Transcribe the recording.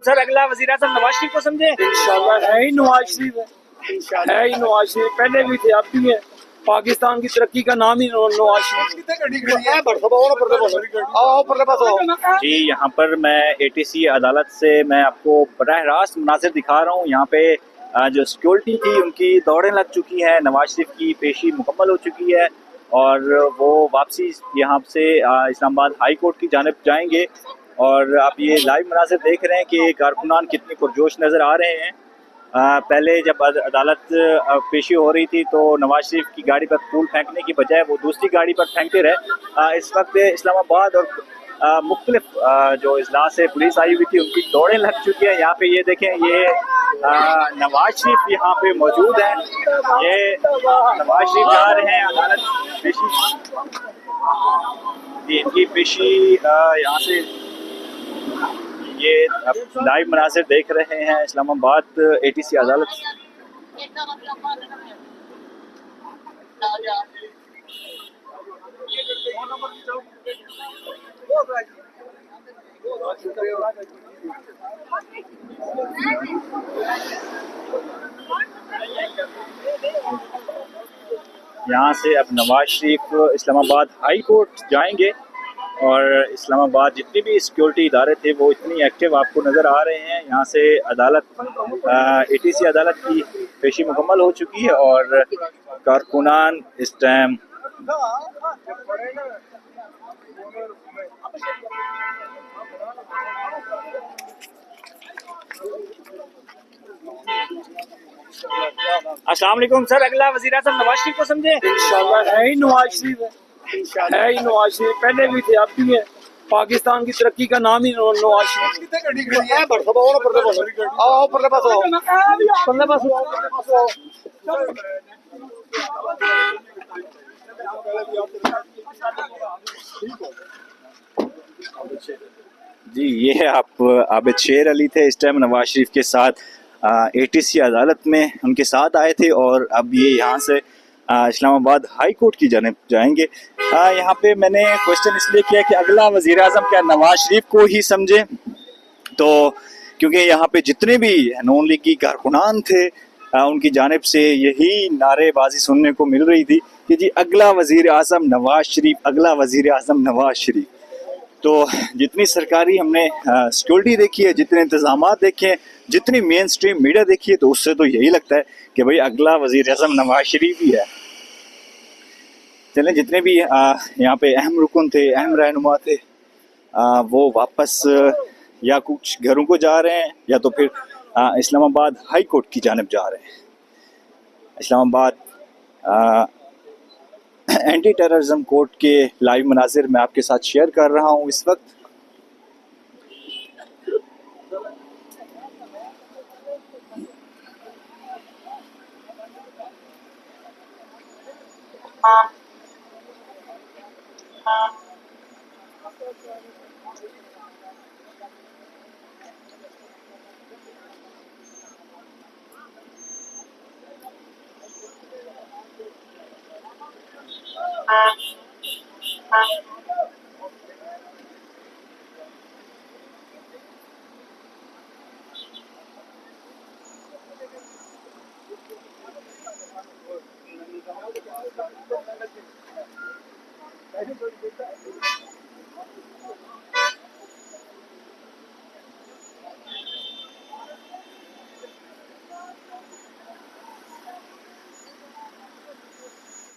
Sir अगला वज़ीर आज़म नवाज शरीफ को समझे? इंशाल्लाह है ही नवाज शरीफ है ही नवाज शरीफ, पहले भी थे अब भी है। पाकिस्तान की तरक्की का नाम ही नवाज शरीफ। जी यहाँ पर मैं ATC अदालत से मैं आपको बराह रास्त मुनाज़िर दिखा रहा हूँ। यहाँ पे जो सिक्योरिटी थी उनकी दौड़ें लग चुकी हैं, नवाज शरीफ की पेशी मुकम्मल हो चुकी है और वो वापसी यहाँ से इस्लामाबाद हाई कोर्ट की जानिब जाएंगे। और आप ये लाइव मुनाज़िर देख रहे हैं कि कारकुनान कितने पुरजोश नज़र आ रहे हैं। पहले जब अदालत पेशी हो रही थी तो नवाज शरीफ की गाड़ी पर फूल फेंकने की बजाय वो दूसरी गाड़ी पर फेंकते रहे। इस वक्त इस्लामाबाद और मुख्तलिफ जो इजलास से पुलिस आई हुई थी उनकी दौड़ें लग चुकी हैं। यहाँ पे ये देखें, ये नवाज शरीफ यहाँ पे मौजूद हैं। ये नवाज शरीफ जा रहे हैं अदालत पेशी, इनकी पेशी यहाँ से ये लाइव मनाज़िर देख रहे हैं इस्लामाबाद ATC अदालत। यहाँ से अब नवाज शरीफ इस्लामाबाद हाई कोर्ट जाएंगे और इस्लामाबाद जितने भी सिक्योरिटी इदारे थे वो इतनी एक्टिव आपको नज़र आ रहे हैं। यहाँ से अदालत ATC अदालत की पेशी मुकम्मल हो चुकी है और कारकुनान इस टाइम अस्सलाम वालेकुम सर, अगला वज़ीर आज़म नवाज शरीफ को समझे? इंशाल्लाह है ही नवाज शरीफ है ही नवाज शरीफ, पहले भी थे अब भी है। पाकिस्तान की तरक्की का नाम ही नवाज शरीफ। जी ये आप आबिद शेर अली थे इस टाइम नवाज शरीफ के साथ ATC अदालत में उनके साथ आए थे और अब ये यहाँ से इस्लामाबाद हाई कोर्ट की जानिब जाएंगे। यहाँ पे मैंने क्वेश्चन इसलिए किया कि अगला वज़ीर आज़म क्या नवाज शरीफ को ही समझे, तो क्योंकि यहाँ पे जितने भी नून लीग की कारकुनान थे उनकी जानिब से यही नारेबाजी सुनने को मिल रही थी कि जी अगला वज़ीर आज़म नवाज शरीफ, अगला वज़ीर आज़म नवाज शरीफ। तो जितनी सरकारी हमने सिक्योरिटी देखी है, जितने इंतजाम देखे हैं, जितनी मेन स्ट्रीम मीडिया देखी है, तो उससे तो यही लगता है कि भाई अगला वज़ीर आज़म नवाज शरीफ ही है। चलें, जितने भी यहाँ पे अहम रुकन थे, अहम रहनुमा थे, वो वापस या कुछ घरों को जा रहे हैं या तो फिर इस्लामाबाद हाई कोर्ट की जानिब जा रहे हैं। इस्लामाबाद एंटी टेररिज्म कोर्ट के लाइव मनाजिर मैं आपके साथ शेयर कर रहा हूँ इस वक्त।